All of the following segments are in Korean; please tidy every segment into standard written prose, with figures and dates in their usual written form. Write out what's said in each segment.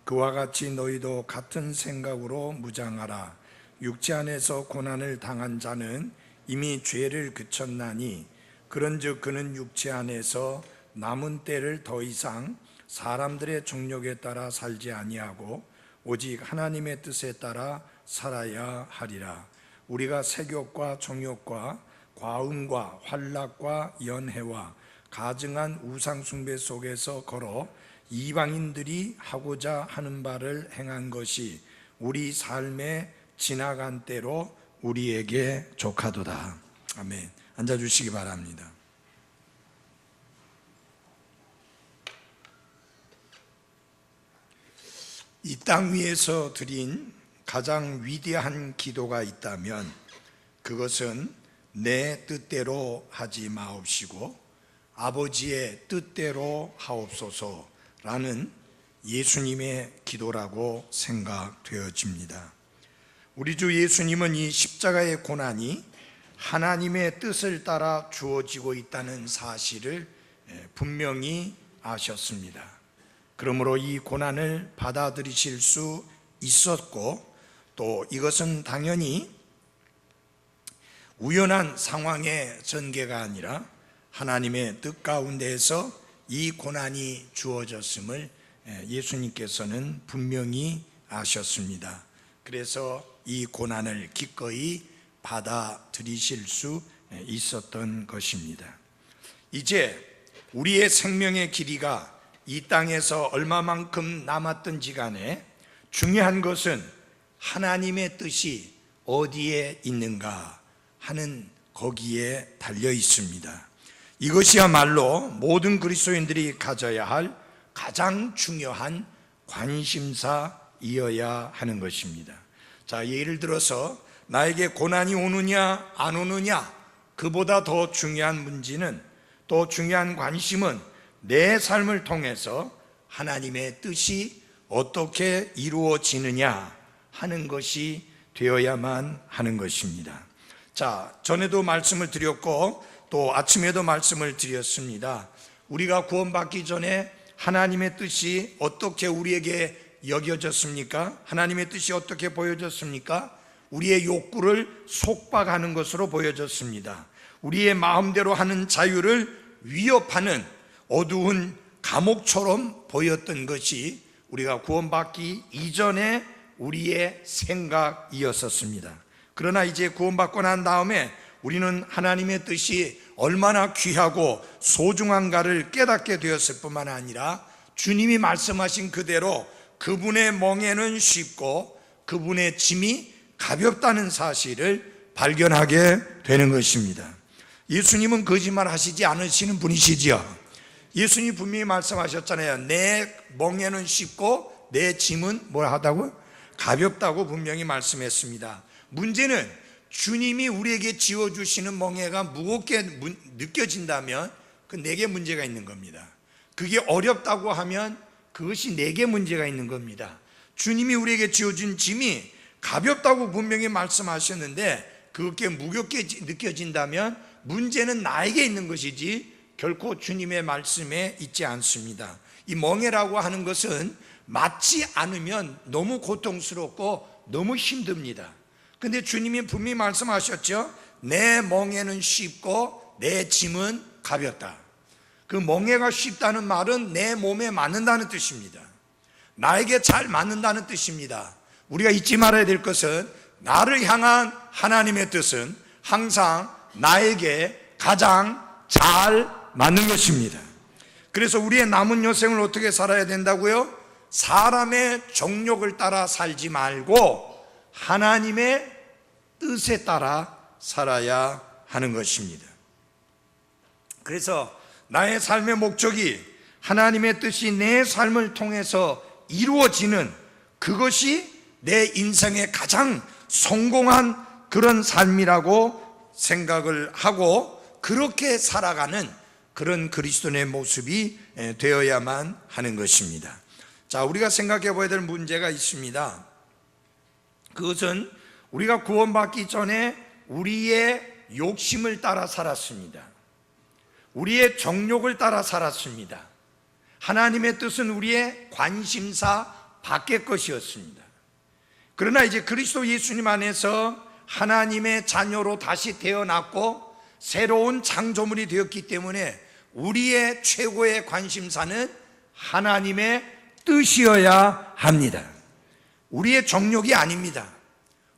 그와 같이 너희도 같은 생각으로 무장하라. 육체 안에서 고난을 당한 자는 이미 죄를 그쳤나니 그런즉 그는 육체 안에서 남은 때를 더 이상 사람들의 정욕에 따라 살지 아니하고 오직 하나님의 뜻에 따라 살아야 하리라. 우리가 색욕과 정욕과 과음과 환락과 연회와 가증한 우상 숭배 속에서 걸어 이방인들이 하고자 하는 바를 행한 것이 우리 삶의 지나간 때로 우리에게 족하도다. 아멘. 앉아주시기 바랍니다. 이 땅 위에서 드린 가장 위대한 기도가 있다면 그것은 내 뜻대로 하지 마옵시고 아버지의 뜻대로 하옵소서라는 예수님의 기도라고 생각되어집니다. 우리 주 예수님은 이 십자가의 고난이 하나님의 뜻을 따라 주어지고 있다는 사실을 분명히 아셨습니다. 그러므로 이 고난을 받아들이실 수 있었고 또 이것은 당연히 우연한 상황의 전개가 아니라 하나님의 뜻 가운데에서 이 고난이 주어졌음을 예수님께서는 분명히 아셨습니다. 그래서 이 고난을 기꺼이 받아들이실 수 있었던 것입니다. 이제 우리의 생명의 길이가 이 땅에서 얼마만큼 남았든지 간에 중요한 것은 하나님의 뜻이 어디에 있는가 하는 거기에 달려 있습니다. 이것이야말로 모든 그리스도인들이 가져야 할 가장 중요한 관심사이어야 하는 것입니다. 자, 예를 들어서 나에게 고난이 오느냐 안 오느냐, 그보다 더 중요한 문제는, 또 중요한 관심은 내 삶을 통해서 하나님의 뜻이 어떻게 이루어지느냐 하는 것이 되어야만 하는 것입니다. 자, 전에도 말씀을 드렸고 또 아침에도 말씀을 드렸습니다. 우리가 구원받기 전에 하나님의 뜻이 어떻게 우리에게 여겨졌습니까? 하나님의 뜻이 어떻게 보여졌습니까? 우리의 욕구를 속박하는 것으로 보여졌습니다. 우리의 마음대로 하는 자유를 위협하는 어두운 감옥처럼 보였던 것이 우리가 구원받기 이전에 우리의 생각이었었습니다. 그러나 이제 구원받고 난 다음에 우리는 하나님의 뜻이 얼마나 귀하고 소중한가를 깨닫게 되었을 뿐만 아니라 주님이 말씀하신 그대로 그분의 멍에는 쉽고 그분의 짐이 가볍다는 사실을 발견하게 되는 것입니다. 예수님은 거짓말 하시지 않으시는 분이시지요. 예수님이 분명히 말씀하셨잖아요. 내 멍에는 쉽고 내 짐은 뭘 하다고? 가볍다고 분명히 말씀했습니다. 문제는 주님이 우리에게 지어주시는 멍에가 무겁게 느껴진다면 그 내게 문제가 있는 겁니다. 그게 어렵다고 하면 그것이 내게 문제가 있는 겁니다. 주님이 우리에게 지어준 짐이 가볍다고 분명히 말씀하셨는데 그렇게 무겁게 느껴진다면 문제는 나에게 있는 것이지 결코 주님의 말씀에 있지 않습니다. 이 멍에라고 하는 것은 맞지 않으면 너무 고통스럽고 너무 힘듭니다. 근데 주님이 분명히 말씀하셨죠. 내 멍에는 쉽고 내 짐은 가볍다. 그 멍에가 쉽다는 말은 내 몸에 맞는다는 뜻입니다. 나에게 잘 맞는다는 뜻입니다. 우리가 잊지 말아야 될 것은 나를 향한 하나님의 뜻은 항상 나에게 가장 잘 맞는 것입니다. 그래서 우리의 남은 여생을 어떻게 살아야 된다고요? 사람의 정욕을 따라 살지 말고 하나님의 뜻에 따라 살아야 하는 것입니다. 그래서 나의 삶의 목적이 하나님의 뜻이 내 삶을 통해서 이루어지는 그것이 내 인생의 가장 성공한 그런 삶이라고 생각을 하고 그렇게 살아가는 그런 그리스도인의 모습이 되어야만 하는 것입니다. 자, 우리가 생각해 봐야 될 문제가 있습니다. 그것은 우리가 구원받기 전에 우리의 욕심을 따라 살았습니다. 우리의 정욕을 따라 살았습니다. 하나님의 뜻은 우리의 관심사 밖의 것이었습니다. 그러나 이제 그리스도 예수님 안에서 하나님의 자녀로 다시 태어났고 새로운 창조물이 되었기 때문에 우리의 최고의 관심사는 하나님의 뜻이어야 합니다. 우리의 정욕이 아닙니다.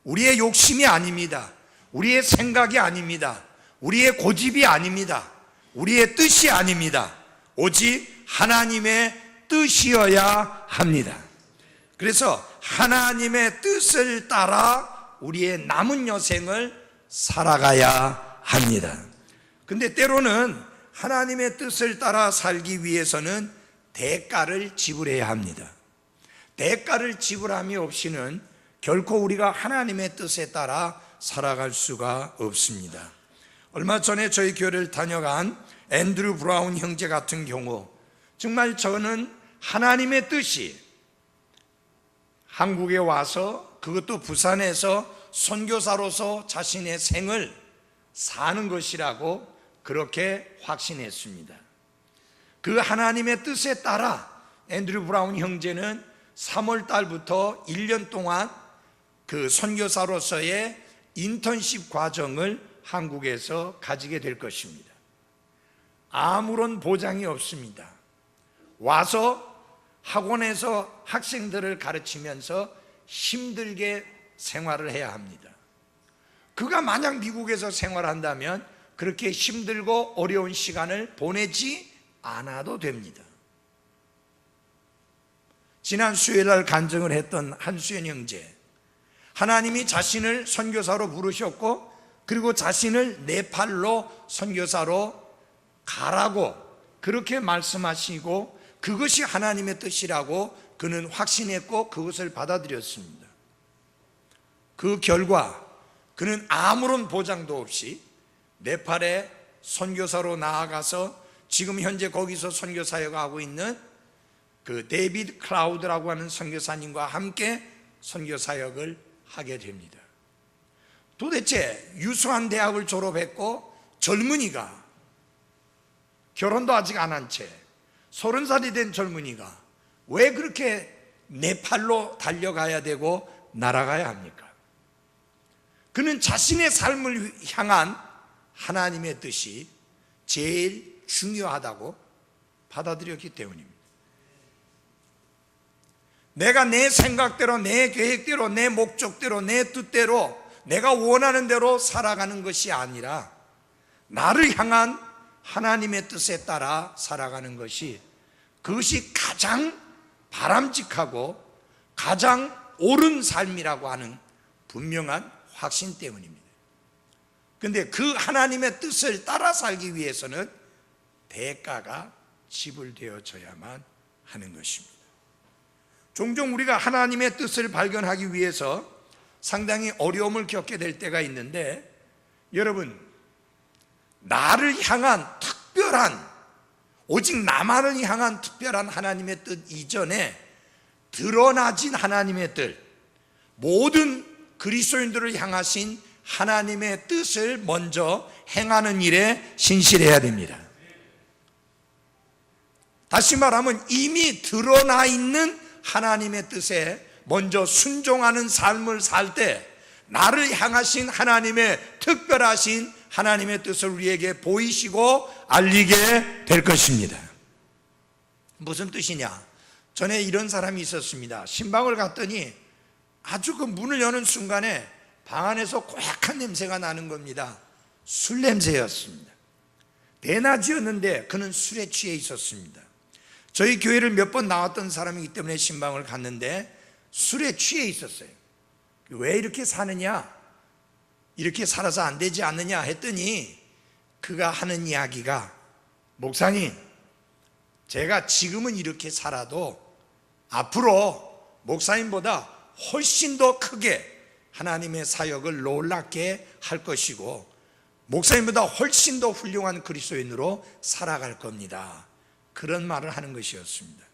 우리의 욕심이 아닙니다. 우리의 생각이 아닙니다. 우리의 고집이 아닙니다. 우리의 뜻이 아닙니다. 오직 하나님의 뜻이어야 합니다. 그래서 하나님의 뜻을 따라 우리의 남은 여생을 살아가야 합니다. 근데 때로는 하나님의 뜻을 따라 살기 위해서는 대가를 지불해야 합니다. 대가를 지불함이 없이는 결코 우리가 하나님의 뜻에 따라 살아갈 수가 없습니다. 얼마 전에 저희 교회를 다녀간 앤드류 브라운 형제 같은 경우 정말 저는 하나님의 뜻이 한국에 와서 그것도 부산에서 선교사로서 자신의 생을 사는 것이라고 그렇게 확신했습니다. 그 하나님의 뜻에 따라 앤드류 브라운 형제는 3월 달부터 1년 동안 그 선교사로서의 인턴십 과정을 한국에서 가지게 될 것입니다. 아무런 보장이 없습니다. 와서 학원에서 학생들을 가르치면서 힘들게 생활을 해야 합니다. 그가 만약 미국에서 생활한다면 그렇게 힘들고 어려운 시간을 보내지 않아도 됩니다. 지난 수요일날 간증을 했던 한수연 형제, 하나님이 자신을 선교사로 부르셨고 그리고 자신을 네팔로 선교사로 가라고 그렇게 말씀하시고 그것이 하나님의 뜻이라고 그는 확신했고 그것을 받아들였습니다. 그 결과 그는 아무런 보장도 없이 네팔에 선교사로 나아가서 지금 현재 거기서 선교 사역하고 있는 그 데이비드 클라우드라고 하는 선교사님과 함께 선교 사역을 하게 됩니다. 도대체 유수한 대학을 졸업했고 젊은이가 결혼도 아직 안 한 채 30살이 된 젊은이가 왜 그렇게 네팔로 달려가야 되고 날아가야 합니까? 그는 자신의 삶을 향한 하나님의 뜻이 제일 중요하다고 받아들였기 때문입니다. 내가 내 생각대로, 내 계획대로, 내 목적대로, 내 뜻대로 내가 원하는 대로 살아가는 것이 아니라 나를 향한 하나님의 뜻에 따라 살아가는 것이 그것이 가장 바람직하고 가장 옳은 삶이라고 하는 분명한 확신 때문입니다. 그런데 그 하나님의 뜻을 따라 살기 위해서는 대가가 지불되어져야만 하는 것입니다. 종종 우리가 하나님의 뜻을 발견하기 위해서 상당히 어려움을 겪게 될 때가 있는데 여러분, 나를 향한 특별한, 오직 나만을 향한 특별한 하나님의 뜻 이전에 드러나진 하나님의 뜻, 모든 그리스도인들을 향하신 하나님의 뜻을 먼저 행하는 일에 신실해야 됩니다. 다시 말하면 이미 드러나 있는 하나님의 뜻에 먼저 순종하는 삶을 살 때 나를 향하신 하나님의 특별하신 하나님의 뜻을 우리에게 보이시고 알리게 될 것입니다. 무슨 뜻이냐? 전에 이런 사람이 있었습니다. 신방을 갔더니 아주 그 문을 여는 순간에 방 안에서 고약한 냄새가 나는 겁니다. 술 냄새였습니다. 대낮이었는데 그는 술에 취해 있었습니다. 저희 교회를 몇 번 나왔던 사람이기 때문에 신방을 갔는데 술에 취해 있었어요. 왜 이렇게 사느냐? 이렇게 살아서 안 되지 않느냐 했더니 그가 하는 이야기가, 목사님, 제가 지금은 이렇게 살아도 앞으로 목사님보다 훨씬 더 크게 하나님의 사역을 놀랍게 할 것이고 목사님보다 훨씬 더 훌륭한 그리스도인으로 살아갈 겁니다. 그런 말을 하는 것이었습니다.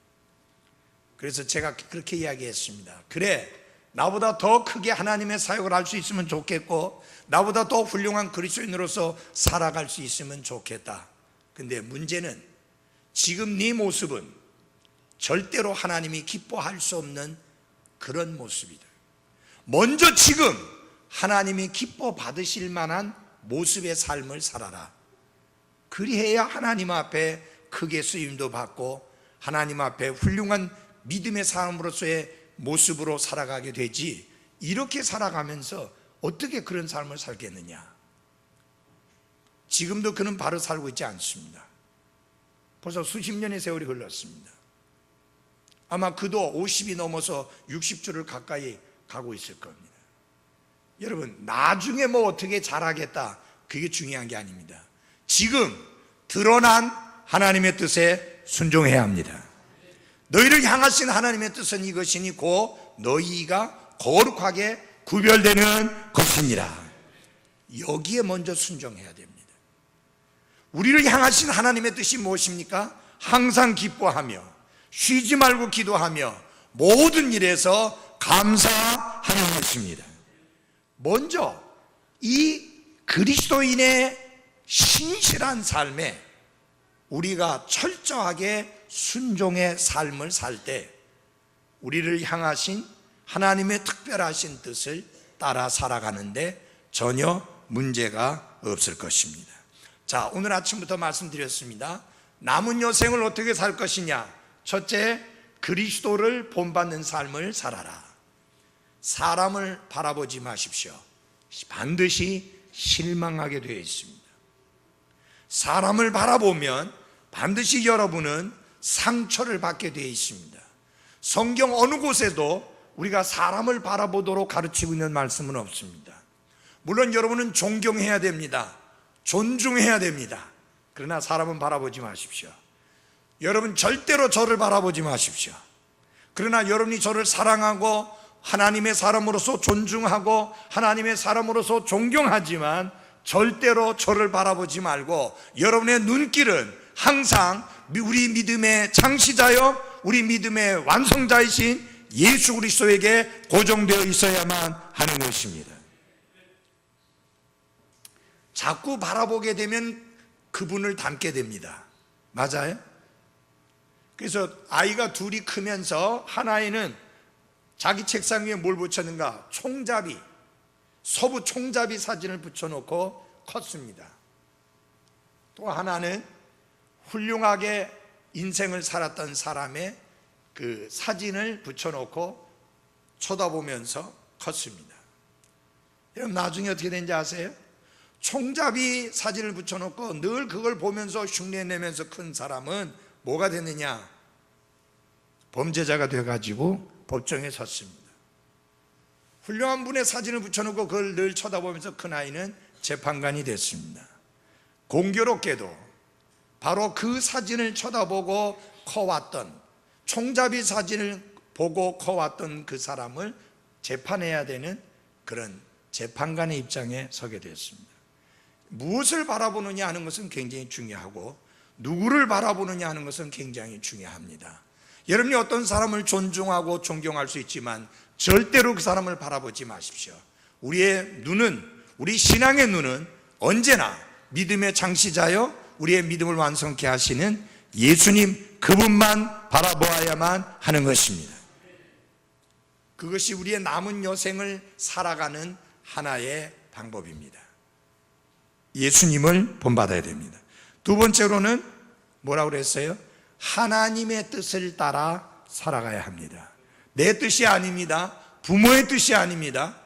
그래서 제가 그렇게 이야기했습니다. 그래, 나보다 더 크게 하나님의 사역을 할 수 있으면 좋겠고 나보다 더 훌륭한 그리스도인으로서 살아갈 수 있으면 좋겠다. 근데 문제는 지금 네 모습은 절대로 하나님이 기뻐할 수 없는 그런 모습이다. 먼저 지금 하나님이 기뻐 받으실 만한 모습의 삶을 살아라. 그리해야 하나님 앞에 크게 쓰임도 받고 하나님 앞에 훌륭한 믿음의 사람으로서의 모습으로 살아가게 되지, 이렇게 살아가면서 어떻게 그런 삶을 살겠느냐. 지금도 그는 바로 살고 있지 않습니다. 벌써 수십 년의 세월이 흘렀습니다. 아마 그도 50이 넘어서 60주를 가까이 가고 있을 겁니다. 여러분, 나중에 뭐 어떻게 잘하겠다, 그게 중요한 게 아닙니다. 지금 드러난 하나님의 뜻에 순종해야 합니다. 너희를 향하신 하나님의 뜻은 이것이니 곧 너희가 거룩하게 구별되는 것이니라. 여기에 먼저 순종해야 됩니다. 우리를 향하신 하나님의 뜻이 무엇입니까? 항상 기뻐하며 쉬지 말고 기도하며 모든 일에서 감사하는 것입니다. 먼저 이 그리스도인의 신실한 삶에 우리가 철저하게 순종의 삶을 살 때 우리를 향하신 하나님의 특별하신 뜻을 따라 살아가는데 전혀 문제가 없을 것입니다. 자, 오늘 아침부터 말씀드렸습니다. 남은 여생을 어떻게 살 것이냐? 첫째, 그리스도를 본받는 삶을 살아라. 사람을 바라보지 마십시오. 반드시 실망하게 되어 있습니다. 사람을 바라보면 반드시 여러분은 상처를 받게 되어 있습니다. 성경 어느 곳에도 우리가 사람을 바라보도록 가르치고 있는 말씀은 없습니다. 물론 여러분은 존경해야 됩니다. 존중해야 됩니다. 그러나 사람은 바라보지 마십시오. 여러분 절대로 저를 바라보지 마십시오. 그러나 여러분이 저를 사랑하고 하나님의 사람으로서 존중하고 하나님의 사람으로서 존경하지만 절대로 저를 바라보지 말고 여러분의 눈길은 항상 우리 믿음의 창시자요 우리 믿음의 완성자이신 예수 그리스도에게 고정되어 있어야만 하는 것입니다. 자꾸 바라보게 되면 그분을 닮게 됩니다. 맞아요? 그래서 아이가 둘이 크면서 하나이는 자기 책상 위에 뭘 붙였는가? 총잡이, 서부 총잡이 사진을 붙여놓고 컸습니다. 또 하나는 훌륭하게 인생을 살았던 사람의 그 사진을 붙여놓고 쳐다보면서 컸습니다. 여러분 나중에 어떻게 된지 아세요? 총잡이 사진을 붙여놓고 늘 그걸 보면서 흉내내면서 큰 사람은 뭐가 됐느냐? 범죄자가 돼가지고 법정에 섰습니다. 훌륭한 분의 사진을 붙여놓고 그걸 늘 쳐다보면서 큰 아이는 재판관이 됐습니다. 공교롭게도 바로 그 사진을 쳐다보고 커왔던, 총잡이 사진을 보고 커왔던 그 사람을 재판해야 되는 그런 재판관의 입장에 서게 됐습니다. 무엇을 바라보느냐 하는 것은 굉장히 중요하고 누구를 바라보느냐 하는 것은 굉장히 중요합니다. 여러분이 어떤 사람을 존중하고 존경할 수 있지만 절대로 그 사람을 바라보지 마십시오. 우리의 눈은, 우리 신앙의 눈은 언제나 믿음의 창시자여 우리의 믿음을 완성케 하시는 예수님 그분만 바라보아야만 하는 것입니다. 그것이 우리의 남은 여생을 살아가는 하나의 방법입니다. 예수님을 본받아야 됩니다. 두 번째로는 뭐라고 그랬어요? 하나님의 뜻을 따라 살아가야 합니다. 내 뜻이 아닙니다. 부모의 뜻이 아닙니다.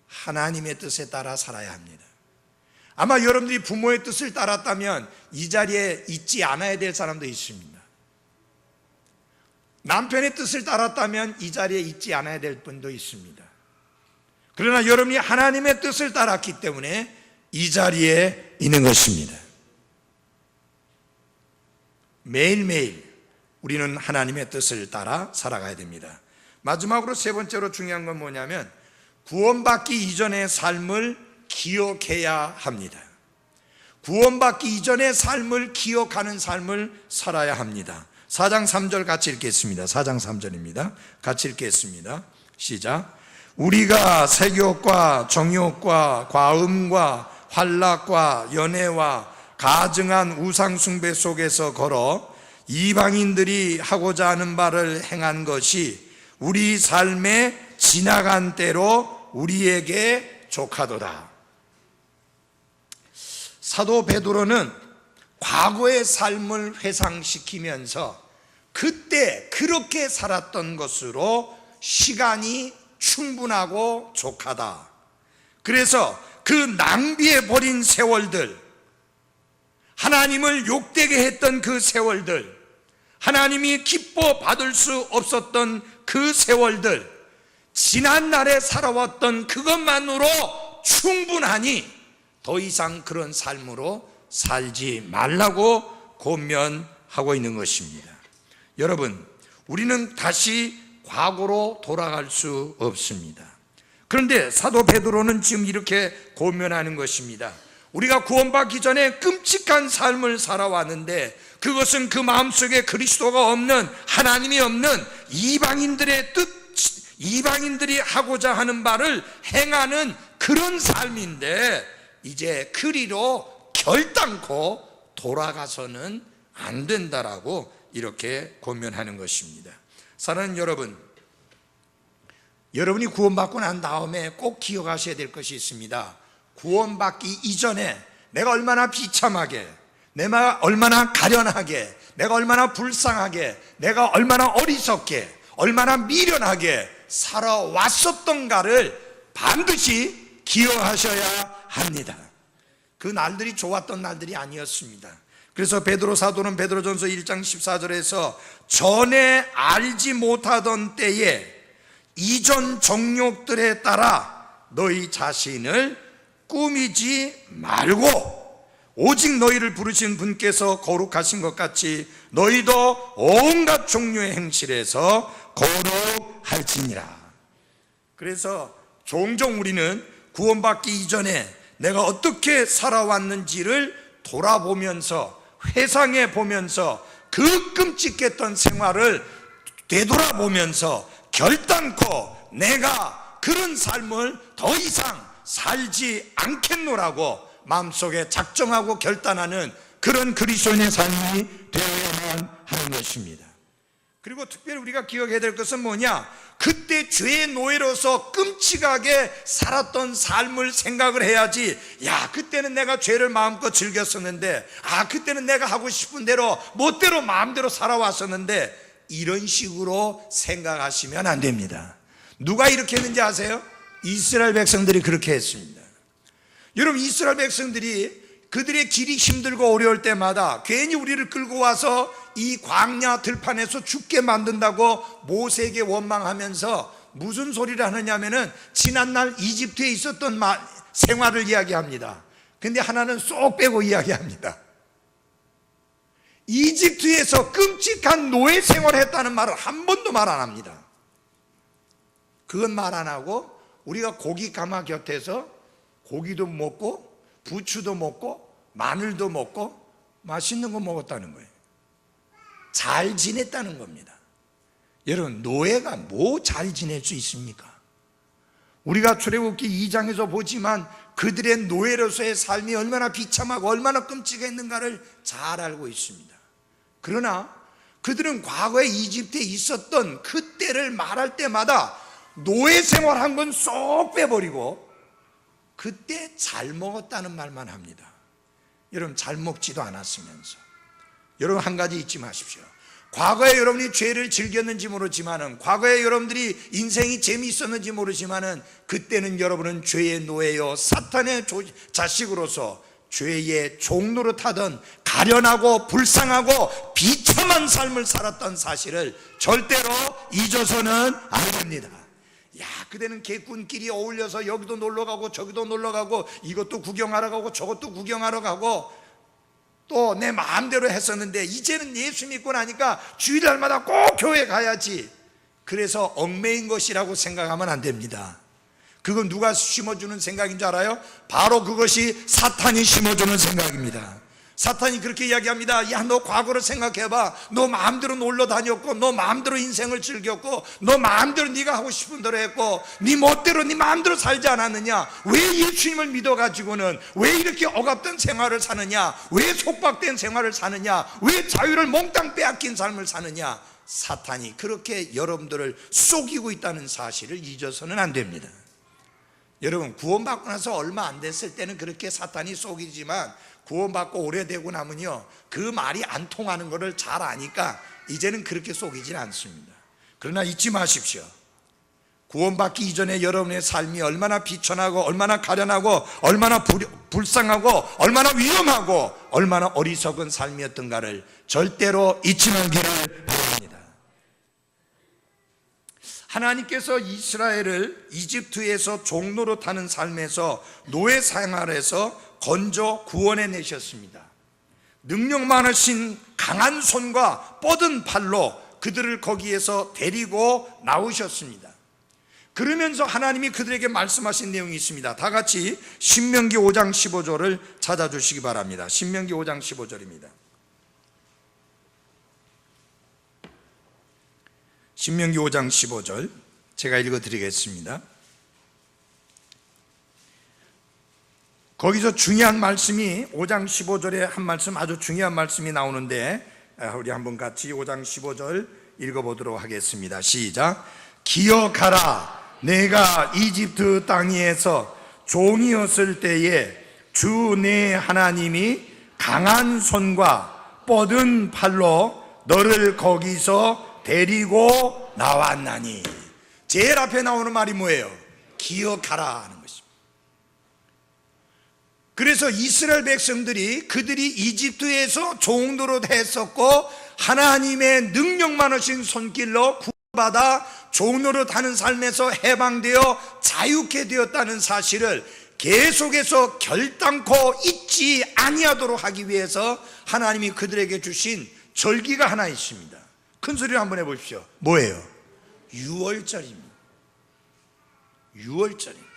하나님의 뜻에 따라 살아야 합니다. 아마 여러분들이 부모의 뜻을 따랐다면 이 자리에 있지 않아야 될 사람도 있습니다. 남편의 뜻을 따랐다면 이 자리에 있지 않아야 될 분도 있습니다. 그러나 여러분이 하나님의 뜻을 따랐기 때문에 이 자리에 있는 것입니다. 매일매일 우리는 하나님의 뜻을 따라 살아가야 됩니다. 마지막으로 세 번째로 중요한 건 뭐냐면 구원받기 이전의 삶을 기억해야 합니다. 구원받기 이전의 삶을 기억하는 삶을 살아야 합니다. 4장 3절 같이 읽겠습니다. 4장 3절입니다. 같이 읽겠습니다. 시작. 우리가 세욕과 정욕과 과음과 환락과 연애와 가증한 우상 숭배 속에서 걸어 이방인들이 하고자 하는 바를 행한 것이 우리 삶의 지나간 때로 우리에게 족하도다. 사도 베드로는 과거의 삶을 회상시키면서 그때 그렇게 살았던 것으로 시간이 충분하고 족하다. 그래서 그 낭비해버린 세월들, 하나님을 욕되게 했던 그 세월들, 하나님이 기뻐 받을 수 없었던 그 세월들, 지난날에 살아왔던 그것만으로 충분하니 더 이상 그런 삶으로 살지 말라고 권면하고 있는 것입니다. 여러분, 우리는 다시 과거로 돌아갈 수 없습니다. 그런데 사도 베드로는 지금 이렇게 권면하는 것입니다. 우리가 구원받기 전에 끔찍한 삶을 살아왔는데 그것은 그 마음속에 그리스도가 없는, 하나님이 없는 이방인들의 뜻, 이방인들이 하고자 하는 바를 행하는 그런 삶인데 이제 그리로 결단코 돌아가서는 안 된다라고 이렇게 권면하는 것입니다. 사랑하는 여러분, 여러분이 구원받고 난 다음에 꼭 기억하셔야 될 것이 있습니다. 구원받기 이전에 내가 얼마나 비참하게, 내가 얼마나 가련하게, 내가 얼마나 불쌍하게, 내가 얼마나 어리석게, 얼마나 미련하게 살아왔었던가를 반드시 기억하셔야 합니다. 그 날들이 좋았던 날들이 아니었습니다. 그래서 베드로 사도는 베드로전서 1장 14절에서 전에 알지 못하던 때에 이전 정욕들에 따라 너희 자신을 꾸미지 말고 오직 너희를 부르신 분께서 거룩하신 것 같이 너희도 온갖 종류의 행실에서 거룩할지니라. 그래서 종종 우리는 구원받기 이전에 내가 어떻게 살아왔는지를 돌아보면서 회상해 보면서 그 끔찍했던 생활을 되돌아보면서 결단코 내가 그런 삶을 더 이상 살지 않겠노라고 마음속에 작정하고 결단하는 그런 그리스도인의 삶이 되어야만 하는 것입니다. 그리고 특별히 우리가 기억해야 될 것은 뭐냐? 그때 죄의 노예로서 끔찍하게 살았던 삶을 생각을 해야지. 야, 그때는 내가 죄를 마음껏 즐겼었는데, 그때는 내가 하고 싶은 대로 멋대로 마음대로 살아왔었는데, 이런 식으로 생각하시면 안 됩니다. 누가 이렇게 했는지 아세요? 이스라엘 백성들이 그렇게 했습니다. 여러분, 이스라엘 백성들이 그들의 길이 힘들고 어려울 때마다 괜히 우리를 끌고 와서 이 광야 들판에서 죽게 만든다고 모세에게 원망하면서 무슨 소리를 하느냐면은 지난날 이집트에 있었던 생활을 이야기합니다. 근데 하나는 쏙 빼고 이야기합니다. 이집트에서 끔찍한 노예 생활을 했다는 말을 한 번도 말 안 합니다. 그건 말 안 하고 우리가 고기 가마 곁에서 고기도 먹고 부추도 먹고 마늘도 먹고 맛있는 거 먹었다는 거예요. 잘 지냈다는 겁니다. 여러분, 노예가 뭐 잘 지낼 수 있습니까? 우리가 출애굽기 2장에서 보지만 그들의 노예로서의 삶이 얼마나 비참하고 얼마나 끔찍했는가를 잘 알고 있습니다. 그러나 그들은 과거에 이집트에 있었던 그때를 말할 때마다 노예 생활한 건 쏙 빼버리고 그때 잘 먹었다는 말만 합니다. 여러분, 잘 먹지도 않았으면서. 여러분, 한 가지 잊지 마십시오. 과거에 여러분이 죄를 즐겼는지 모르지만은, 과거에 여러분들이 인생이 재미있었는지 모르지만은, 그때는 여러분은 죄의 노예요, 사탄의 자식으로서 죄의 종노릇하던 가련하고 불쌍하고 비참한 삶을 살았던 사실을 절대로 잊어서는 안 됩니다. 야, 그대는 개꾼끼리 어울려서 여기도 놀러가고 저기도 놀러가고 이것도 구경하러 가고 저것도 구경하러 가고 또 내 마음대로 했었는데 이제는 예수 믿고 나니까 주일날마다 꼭 교회 가야지. 그래서 얽매인 것이라고 생각하면 안 됩니다. 그건 누가 심어주는 생각인 줄 알아요? 바로 그것이 사탄이 심어주는 생각입니다. 사탄이 그렇게 이야기합니다. 야, 너 과거를 생각해봐. 너 마음대로 놀러 다녔고, 너 마음대로 인생을 즐겼고, 너 마음대로 네가 하고 싶은 대로 했고, 네 멋대로 네 마음대로 살지 않았느냐? 왜 예수님을 믿어가지고는 왜 이렇게 억압된 생활을 사느냐? 왜 속박된 생활을 사느냐? 왜 자유를 몽땅 빼앗긴 삶을 사느냐? 사탄이 그렇게 여러분들을 속이고 있다는 사실을 잊어서는 안 됩니다. 여러분, 구원받고 나서 얼마 안 됐을 때는 그렇게 사탄이 속이지만 구원받고 오래되고 나면요, 그 말이 안 통하는 것을 잘 아니까 이제는 그렇게 속이진 않습니다. 그러나 잊지 마십시오. 구원받기 이전에 여러분의 삶이 얼마나 비천하고 얼마나 가련하고 얼마나 불쌍하고 얼마나 위험하고 얼마나 어리석은 삶이었던가를 절대로 잊지 말기를 바랍니다. 하나님께서 이스라엘을 이집트에서 종노릇하는 삶에서 노예 생활에서 건져 구원해 내셨습니다. 능력 많으신 강한 손과 뻗은 팔로 그들을 거기에서 데리고 나오셨습니다. 그러면서 하나님이 그들에게 말씀하신 내용이 있습니다. 다 같이 신명기 5장 15절을 찾아주시기 바랍니다. 신명기 5장 15절입니다. 신명기 5장 15절 제가 읽어드리겠습니다. 거기서 중요한 말씀이 5장 15절에 한 말씀, 아주 중요한 말씀이 나오는데 우리 한번 같이 5장 15절 읽어보도록 하겠습니다. 시작. 기억하라, 내가 이집트 땅에서 종이었을 때에 주 내 하나님이 강한 손과 뻗은 팔로 너를 거기서 데리고 나왔나니. 제일 앞에 나오는 말이 뭐예요? 기억하라 하는 것입니다. 그래서 이스라엘 백성들이 그들이 이집트에서 종노릇 했었고 하나님의 능력 많으신 손길로 구원받아 종노릇 하는 삶에서 해방되어 자유케 되었다는 사실을 계속해서 결단코 잊지 아니하도록 하기 위해서 하나님이 그들에게 주신 절기가 하나 있습니다. 큰 소리로 한번 해보십시오. 뭐예요? 유월절입니다. 유월절입니다.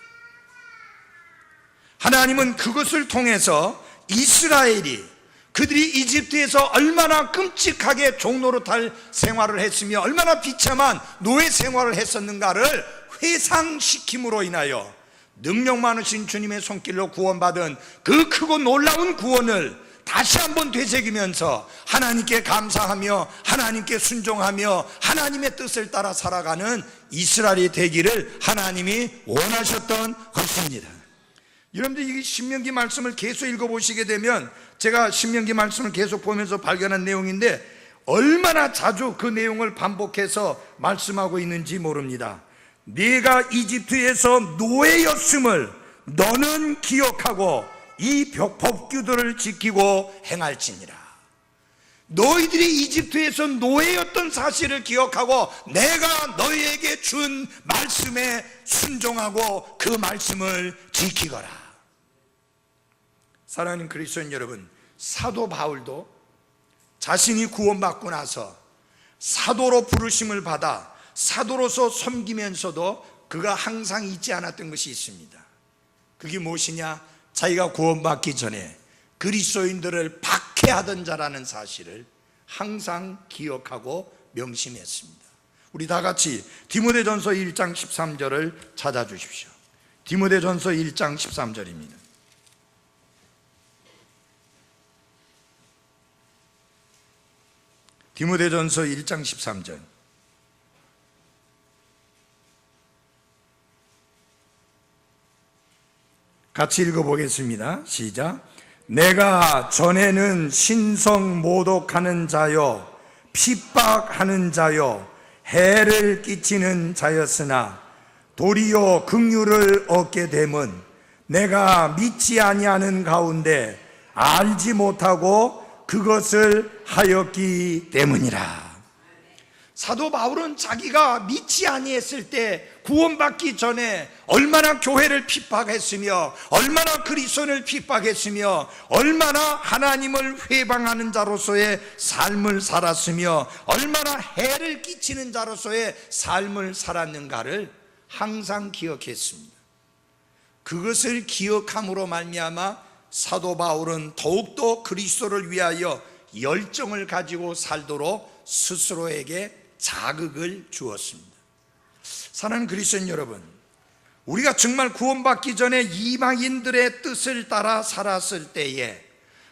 하나님은 그것을 통해서 이스라엘이 그들이 이집트에서 얼마나 끔찍하게 종노릇할 생활을 했으며 얼마나 비참한 노예 생활을 했었는가를 회상시킴으로 인하여 능력 많으신 주님의 손길로 구원받은 그 크고 놀라운 구원을 다시 한번 되새기면서 하나님께 감사하며 하나님께 순종하며 하나님의 뜻을 따라 살아가는 이스라엘이 되기를 하나님이 원하셨던 것입니다. 여러분들 이 신명기 말씀을 계속 읽어보시게 되면 제가 신명기 말씀을 계속 보면서 발견한 내용인데 얼마나 자주 그 내용을 반복해서 말씀하고 있는지 모릅니다. 네가 이집트에서 노예였음을 너는 기억하고 이 법규들을 지키고 행할지니라. 너희들이 이집트에서 노예였던 사실을 기억하고 내가 너희에게 준 말씀에 순종하고 그 말씀을 지키거라. 사랑하는 그리스도인 여러분, 사도 바울도 자신이 구원받고 나서 사도로 부르심을 받아 사도로서 섬기면서도 그가 항상 잊지 않았던 것이 있습니다. 그게 무엇이냐? 자기가 구원받기 전에 그리스도인들을 박해하던 자라는 사실을 항상 기억하고 명심했습니다. 우리 다 같이 디모데전서 1장 13절을 찾아주십시오. 디모데전서 1장 13절입니다. 디모데전서 1장 13절. 같이 읽어보겠습니다. 시작. 내가 전에는 신성 모독하는 자요 핍박하는 자요 해를 끼치는 자였으나 도리어 긍휼을 얻게 됨은 내가 믿지 아니하는 가운데 알지 못하고 그것을 하였기 때문이라. 사도 바울은 자기가 믿지 아니했을 때 구원받기 전에 얼마나 교회를 핍박했으며 얼마나 그리스도를 핍박했으며 얼마나 하나님을 회방하는 자로서의 삶을 살았으며 얼마나 해를 끼치는 자로서의 삶을 살았는가를 항상 기억했습니다. 그것을 기억함으로 말미암아 사도 바울은 더욱더 그리스도를 위하여 열정을 가지고 살도록 스스로에게 자극을 주었습니다. 사랑하는 그리스도인 여러분, 우리가 정말 구원받기 전에 이방인들의 뜻을 따라 살았을 때에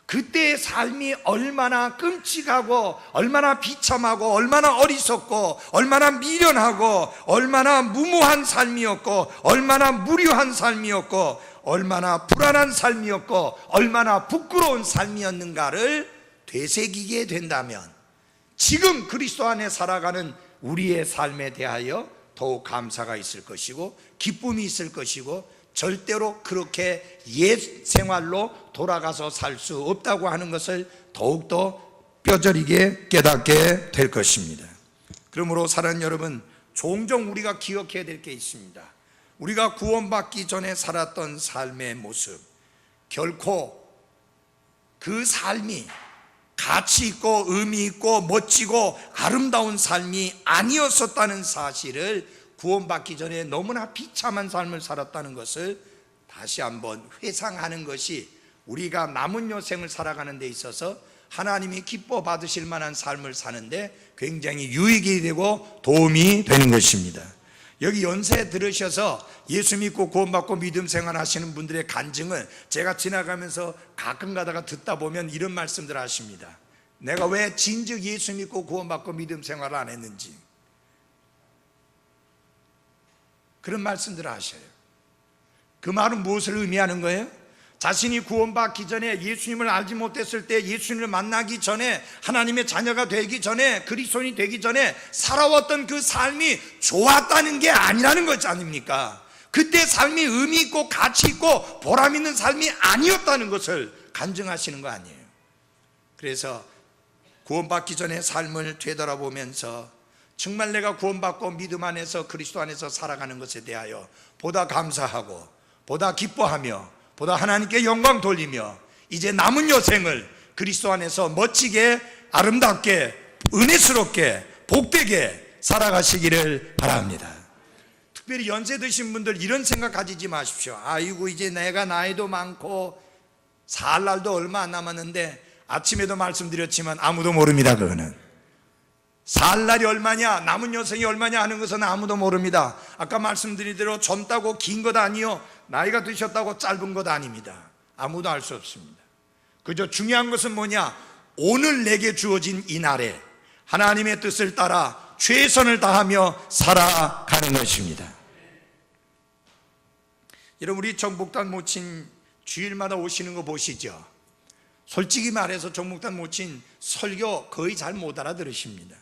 그때의 삶이 얼마나 끔찍하고 얼마나 비참하고 얼마나 어리석고 얼마나 미련하고 얼마나 무모한 삶이었고 얼마나 무료한 삶이었고 얼마나 불안한 삶이었고 얼마나 부끄러운 삶이었는가를 되새기게 된다면 지금 그리스도 안에 살아가는 우리의 삶에 대하여 더욱 감사가 있을 것이고 기쁨이 있을 것이고 절대로 그렇게 옛 생활로 돌아가서 살 수 없다고 하는 것을 더욱더 뼈저리게 깨닫게 될 것입니다. 그러므로 사랑하는 여러분, 종종 우리가 기억해야 될 게 있습니다. 우리가 구원받기 전에 살았던 삶의 모습, 결코 그 삶이 가치 있고 의미 있고 멋지고 아름다운 삶이 아니었었다는 사실을 구원받기 전에 너무나 비참한 삶을 살았다는 것을 다시 한번 회상하는 것이 우리가 남은 여생을 살아가는 데 있어서 하나님이 기뻐 받으실 만한 삶을 사는데 굉장히 유익이 되고 도움이 되는 것입니다. 여기 연세 들으셔서 예수 믿고 구원받고 믿음 생활하시는 분들의 간증을 제가 지나가면서 가끔 가다가 듣다 보면 이런 말씀들 하십니다. 내가 왜 진즉 예수 믿고 구원받고 믿음 생활을 안 했는지, 그런 말씀들을 하셔요. 그 말은 무엇을 의미하는 거예요? 자신이 구원받기 전에, 예수님을 알지 못했을 때, 예수님을 만나기 전에, 하나님의 자녀가 되기 전에, 그리스도인이 되기 전에 살아왔던 그 삶이 좋았다는 게 아니라는 것 아닙니까? 그때 삶이 의미 있고 가치 있고 보람 있는 삶이 아니었다는 것을 간증하시는 거 아니에요. 그래서 구원받기 전에 삶을 되돌아보면서 정말 내가 구원받고 믿음 안에서 그리스도 안에서 살아가는 것에 대하여 보다 감사하고 보다 기뻐하며 보다 하나님께 영광 돌리며 이제 남은 여생을 그리스도 안에서 멋지게 아름답게 은혜스럽게 복되게 살아가시기를 바랍니다. 특별히 연세 드신 분들 이런 생각 가지지 마십시오. 아이고 이제 내가 나이도 많고 살 날도 얼마 안 남았는데, 아침에도 말씀드렸지만 아무도 모릅니다. 그거는 살 날이 얼마냐, 남은 여생이 얼마냐 하는 것은 아무도 모릅니다. 아까 말씀드린 대로 젊다고 긴 것 아니요, 나이가 드셨다고 짧은 것 아닙니다. 아무도 알 수 없습니다. 그저 중요한 것은 뭐냐, 오늘 내게 주어진 이 날에 하나님의 뜻을 따라 최선을 다하며 살아가는 것입니다. 여러분, 우리 정복단 모친 주일마다 오시는 거 보시죠. 솔직히 말해서 정복단 모친 설교 거의 잘 못 알아들으십니다.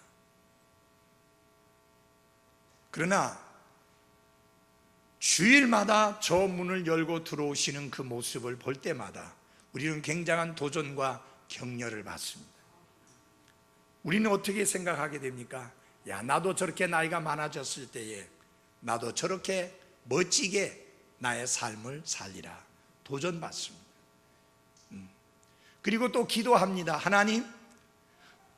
그러나 주일마다 저 문을 열고 들어오시는 그 모습을 볼 때마다 우리는 굉장한 도전과 격려를 받습니다. 우리는 어떻게 생각하게 됩니까? 야, 나도 저렇게 나이가 많아졌을 때에 나도 저렇게 멋지게 나의 삶을 살리라 도전받습니다. 그리고 또 기도합니다. 하나님,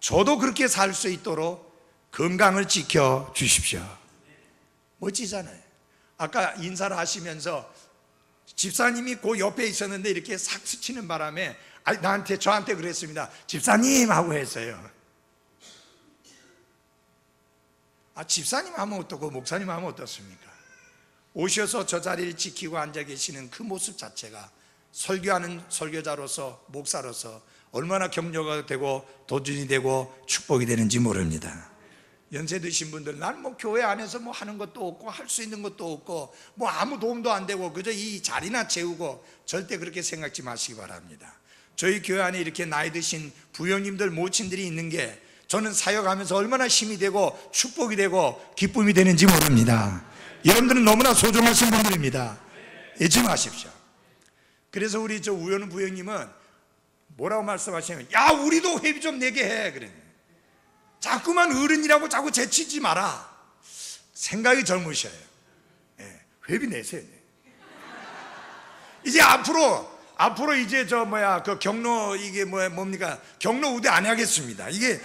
저도 그렇게 살 수 있도록 건강을 지켜 주십시오. 멋지잖아요. 아까 인사를 하시면서 집사님이 그 옆에 있었는데 이렇게 싹 스치는 바람에 저한테 그랬습니다. 집사님 하고 했어요. 집사님 하면 어떻고 목사님 하면 어떻습니까? 오셔서 저 자리를 지키고 앉아 계시는 그 모습 자체가 설교하는 설교자로서, 목사로서 얼마나 격려가 되고 도전이 되고 축복이 되는지 모릅니다. 연세 드신 분들, 난 뭐 교회 안에서 뭐 하는 것도 없고 할 수 있는 것도 없고 뭐 아무 도움도 안 되고 그저 이 자리나 채우고, 절대 그렇게 생각지 마시기 바랍니다. 저희 교회 안에 이렇게 나이 드신 부형님들, 모친들이 있는 게 저는 사역하면서 얼마나 힘이 되고 축복이 되고 기쁨이 되는지 모릅니다. 여러분들은 너무나 소중하신 분들입니다. 잊지 마십시오. 그래서 우리 저 우현우 부형님은 뭐라고 말씀하시냐면, 야, 우리도 회비 좀 내게 해. 그래. 자꾸만 어른이라고 자꾸 제치지 마라. 생각이 젊으셔요. 예, 회비 내세요. 이제 앞으로 이제 그 경로, 이게 뭡니까? 경로 우대 안 하겠습니다. 이게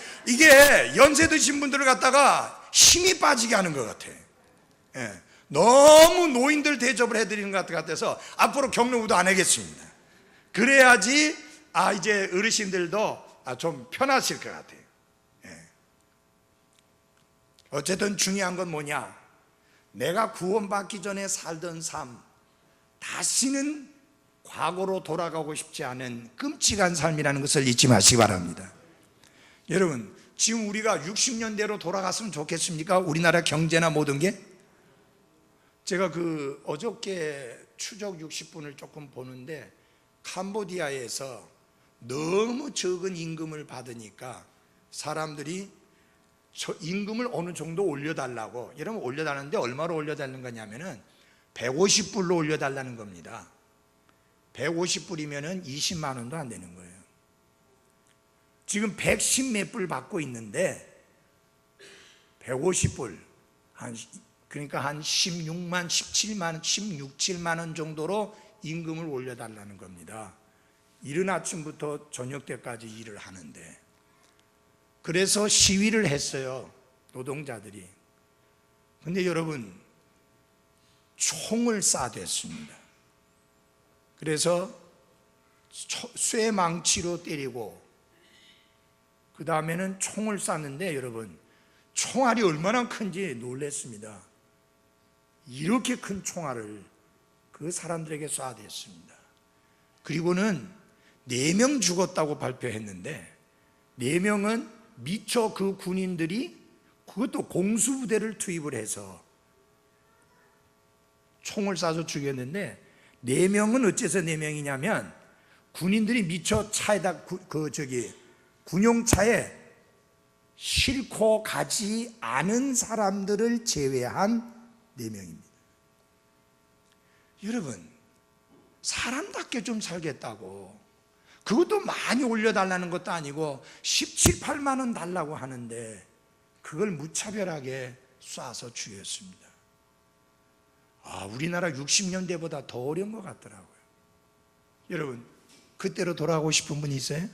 연세 드신 분들을 갖다가 힘이 빠지게 하는 것 같아. 예, 너무 노인들 대접을 해드리는 것 같아서 앞으로 경로 우대 안 하겠습니다. 그래야지 이제 어르신들도 좀 편하실 것 같아요. 어쨌든 중요한 건 뭐냐, 내가 구원받기 전에 살던 삶 다시는 과거로 돌아가고 싶지 않은 끔찍한 삶이라는 것을 잊지 마시기 바랍니다. 여러분, 지금 우리가 60년대로 돌아갔으면 좋겠습니까? 우리나라 경제나 모든 게? 제가 어저께 추적 60분을 조금 보는데 캄보디아에서 너무 적은 임금을 받으니까 사람들이 저 임금을 어느 정도 올려달라고, 여러분 올려달라는데 얼마로 올려달라는 거냐면은 150불로 올려달라는 겁니다. 150불이면은 20만 원도 안 되는 거예요. 지금 110 몇 불 받고 있는데 150불, 그러니까 한 16만, 17만, 16, 7만 원 정도로 임금을 올려달라는 겁니다. 이른 아침부터 저녁 때까지 일을 하는데, 그래서 시위를 했어요, 노동자들이. 근데 여러분, 총을 쏴댔습니다. 그래서 쇠망치로 때리고, 그 다음에는 총을 쐈는데 여러분, 총알이 얼마나 큰지 놀랐습니다. 이렇게 큰 총알을 그 사람들에게 쏴댔습니다. 그리고는 4명 죽었다고 발표했는데 4명은 미처 그 군인들이 그것도 공수부대를 투입을 해서 총을 쏴서 죽였는데, 4명은 어째서 4명이냐면 군인들이 미처 차에다 군용차에 싣고 가지 않은 사람들을 제외한 4명입니다. 여러분, 사람답게 좀 살겠다고, 그것도 많이 올려달라는 것도 아니고 17, 8만 원 달라고 하는데 그걸 무차별하게 쏴서 죽였습니다. 우리나라 60년대보다 더 어려운 것 같더라고요. 여러분, 그때로 돌아가고 싶은 분이 있어요?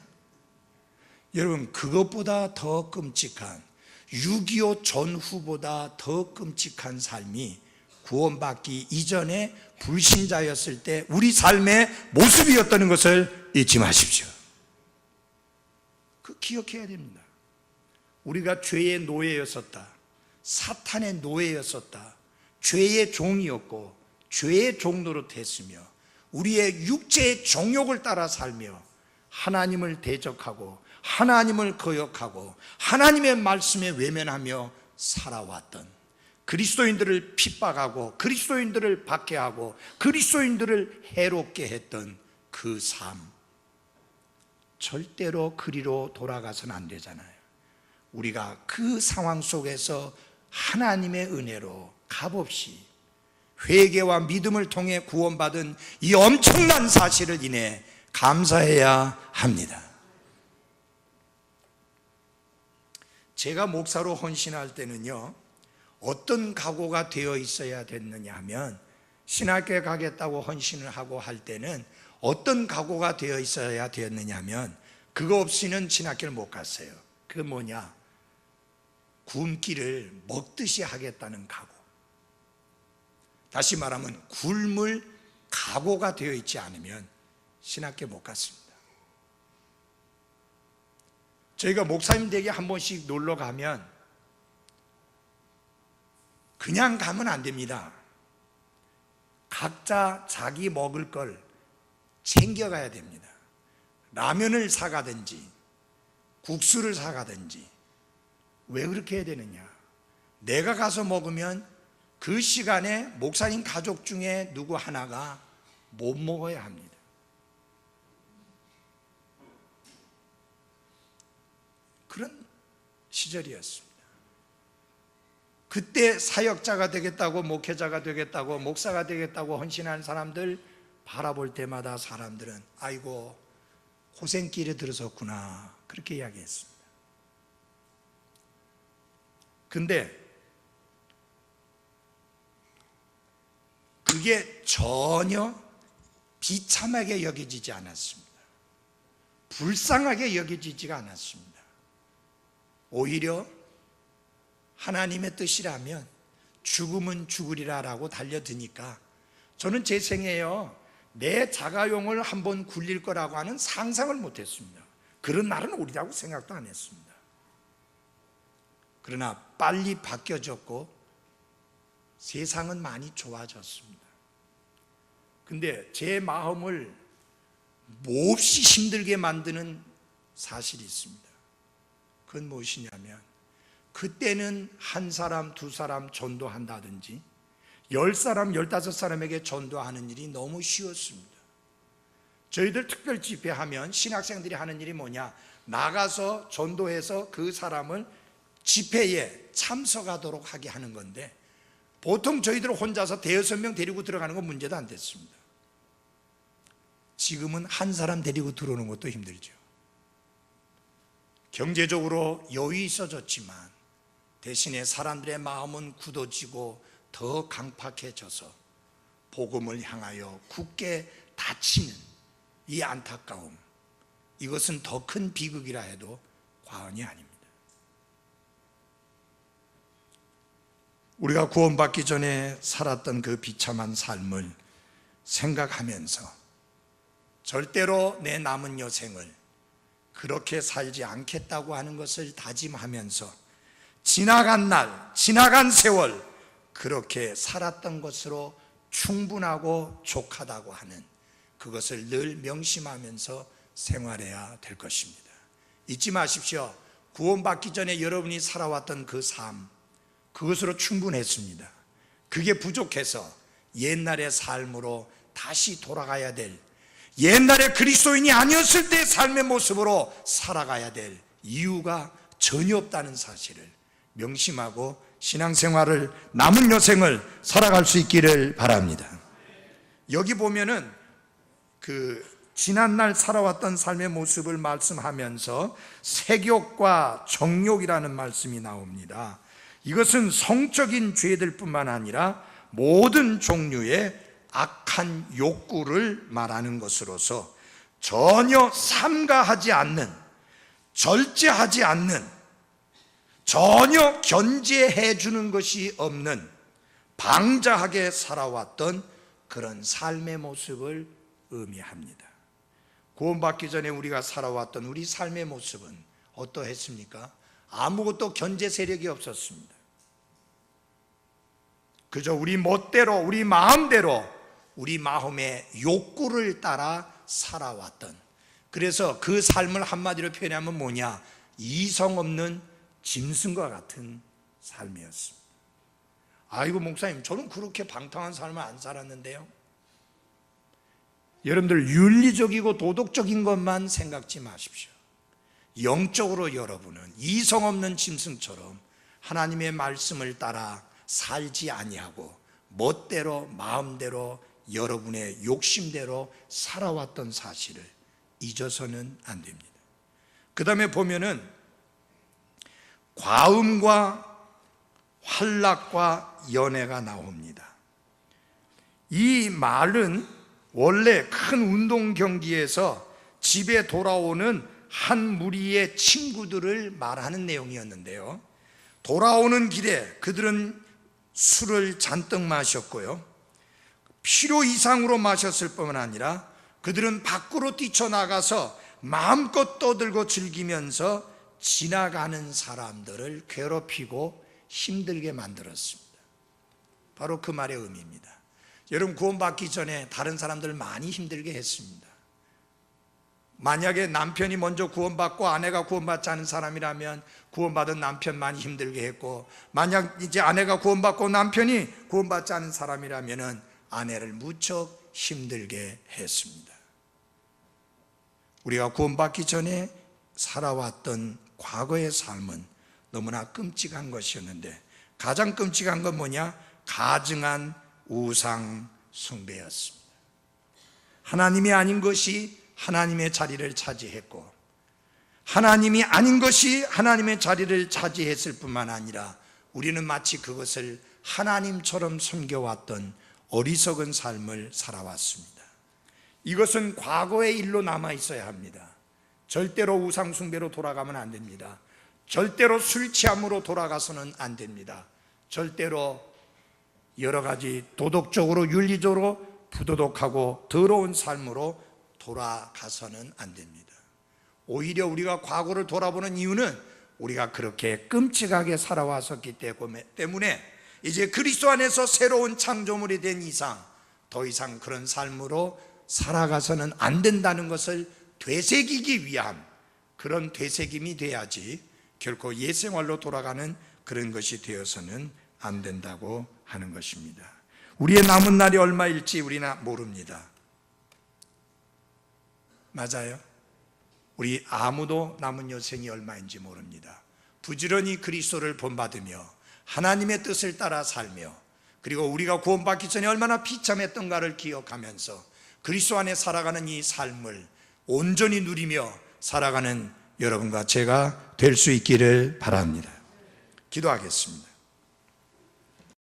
여러분, 그것보다 더 끔찍한, 6.25 전후보다 더 끔찍한 삶이 구원받기 이전에 불신자였을 때 우리 삶의 모습이었다는 것을 잊지 마십시오. 기억해야 됩니다. 우리가 죄의 노예였었다, 사탄의 노예였었다, 죄의 종이었고 죄의 종로로 됐으며 우리의 육체의 정욕을 따라 살며 하나님을 대적하고 하나님을 거역하고 하나님의 말씀에 외면하며 살아왔던, 그리스도인들을 핍박하고 그리스도인들을 박해하고 그리스도인들을 해롭게 했던 그 삶, 절대로 그리로 돌아가서는 안 되잖아요. 우리가 그 상황 속에서 하나님의 은혜로 값없이 회개와 믿음을 통해 구원받은 이 엄청난 사실을 인해 감사해야 합니다. 제가 목사로 헌신할 때는요, 어떤 각오가 되어 있어야 됐느냐 하면, 신학교에 가겠다고 헌신을 하고 할 때는 어떤 각오가 되어 있어야 되었느냐 하면, 그거 없이는 신학교를 못 갔어요. 그게 뭐냐? 굶기를 먹듯이 하겠다는 각오. 다시 말하면 굶을 각오가 되어 있지 않으면 신학교에 못 갔습니다. 저희가 목사님 댁에 한 번씩 놀러 가면 그냥 가면 안 됩니다. 각자 자기 먹을 걸 챙겨가야 됩니다. 라면을 사가든지 국수를 사가든지. 왜 그렇게 해야 되느냐? 내가 가서 먹으면 그 시간에 목사님 가족 중에 누구 하나가 못 먹어야 합니다. 그런 시절이었습니다. 그때 사역자가 되겠다고, 목회자가 되겠다고, 목사가 되겠다고 헌신한 사람들 바라볼 때마다 사람들은 아이고 고생길에 들어섰구나, 그렇게 이야기했습니다. 근데 그게 전혀 비참하게 여겨지지 않았습니다. 불쌍하게 여겨지지가 않았습니다. 오히려 하나님의 뜻이라면 죽음은 죽으리라라고 달려드니까 저는 제 생애에요, 내 자가용을 한번 굴릴 거라고 하는 상상을 못했습니다. 그런 날은 오리라고 생각도 안 했습니다. 그러나 빨리 바뀌어졌고 세상은 많이 좋아졌습니다. 근데 제 마음을 몹시 힘들게 만드는 사실이 있습니다. 그건 무엇이냐면, 그때는 한 사람, 두 사람 전도한다든지 10사람, 15사람에게 전도하는 일이 너무 쉬웠습니다. 저희들 특별 집회하면 신학생들이 하는 일이 뭐냐? 나가서 전도해서 그 사람을 집회에 참석하도록 하게 하는 건데, 보통 저희들 혼자서 대여섯 명 데리고 들어가는 건 문제도 안 됐습니다. 지금은 한 사람 데리고 들어오는 것도 힘들죠. 경제적으로 여유 있어졌지만 대신에 사람들의 마음은 굳어지고 더 강팍해져서 복음을 향하여 굳게 닫히는 이 안타까움, 이것은 더 큰 비극이라 해도 과언이 아닙니다. 우리가 구원받기 전에 살았던 그 비참한 삶을 생각하면서 절대로 내 남은 여생을 그렇게 살지 않겠다고 하는 것을 다짐하면서 지나간 날, 지나간 세월 그렇게 살았던 것으로 충분하고 족하다고 하는 그것을 늘 명심하면서 생활해야 될 것입니다. 잊지 마십시오. 구원받기 전에 여러분이 살아왔던 그 삶, 그것으로 충분했습니다. 그게 부족해서 옛날의 삶으로 다시 돌아가야 될, 옛날에 그리스도인이 아니었을 때의 삶의 모습으로 살아가야 될 이유가 전혀 없다는 사실을 명심하고 신앙생활을, 남은 여생을 살아갈 수 있기를 바랍니다. 여기 보면은 그 지난날 살아왔던 삶의 모습을 말씀하면서 색욕과 정욕이라는 말씀이 나옵니다. 이것은 성적인 죄들 뿐만 아니라 모든 종류의 악한 욕구를 말하는 것으로서 전혀 삼가하지 않는, 절제하지 않는, 전혀 견제해 주는 것이 없는 방자하게 살아왔던 그런 삶의 모습을 의미합니다. 구원받기 전에 우리가 살아왔던 우리 삶의 모습은 어떠했습니까? 아무것도 견제 세력이 없었습니다. 그저 우리 멋대로, 우리 마음대로, 우리 마음의 욕구를 따라 살아왔던, 그래서 그 삶을 한마디로 표현하면 뭐냐? 이성 없는 짐승과 같은 삶이었습니다. 아이고 목사님, 저는 그렇게 방탕한 삶을 안 살았는데요. 여러분들 윤리적이고 도덕적인 것만 생각지 마십시오. 영적으로 여러분은 이성 없는 짐승처럼 하나님의 말씀을 따라 살지 아니하고 멋대로, 마음대로, 여러분의 욕심대로 살아왔던 사실을 잊어서는 안 됩니다. 그 다음에 보면은 과음과 환락과 연애가 나옵니다. 이 말은 원래 큰 운동 경기에서 집에 돌아오는 한 무리의 친구들을 말하는 내용이었는데요, 돌아오는 길에 그들은 술을 잔뜩 마셨고요, 필요 이상으로 마셨을 뿐만 아니라 그들은 밖으로 뛰쳐나가서 마음껏 떠들고 즐기면서 지나가는 사람들을 괴롭히고 힘들게 만들었습니다. 바로 그 말의 의미입니다. 여러분, 구원받기 전에 다른 사람들 많이 힘들게 했습니다. 만약에 남편이 먼저 구원받고 아내가 구원받지 않은 사람이라면 구원받은 남편 많이 힘들게 했고, 만약 이제 아내가 구원받고 남편이 구원받지 않은 사람이라면 아내를 무척 힘들게 했습니다. 우리가 구원받기 전에 살아왔던 과거의 삶은 너무나 끔찍한 것이었는데, 가장 끔찍한 건 뭐냐? 가증한 우상 숭배였습니다. 하나님이 아닌 것이 하나님의 자리를 차지했고, 하나님이 아닌 것이 하나님의 자리를 차지했을 뿐만 아니라 우리는 마치 그것을 하나님처럼 섬겨왔던 어리석은 삶을 살아왔습니다. 이것은 과거의 일로 남아 있어야 합니다. 절대로 우상 숭배로 돌아가면 안 됩니다. 절대로 술 취함으로 돌아가서는 안 됩니다. 절대로 여러 가지 도덕적으로, 윤리적으로 부도덕하고 더러운 삶으로 돌아가서는 안 됩니다. 오히려 우리가 과거를 돌아보는 이유는 우리가 그렇게 끔찍하게 살아왔었기 때문에 이제 그리스도 안에서 새로운 창조물이 된 이상 더 이상 그런 삶으로 살아가서는 안 된다는 것을 되새기기 위한 그런 되새김이 돼야지 결코 옛생활로 돌아가는 그런 것이 되어서는 안 된다고 하는 것입니다. 우리의 남은 날이 얼마일지 우리는 모릅니다. 맞아요. 우리 아무도 남은 여생이 얼마인지 모릅니다. 부지런히 그리스도를 본받으며 하나님의 뜻을 따라 살며 그리고 우리가 구원받기 전에 얼마나 비참했던가를 기억하면서 그리스도 안에 살아가는 이 삶을 온전히 누리며 살아가는 여러분과 제가 될 수 있기를 바랍니다. 기도하겠습니다.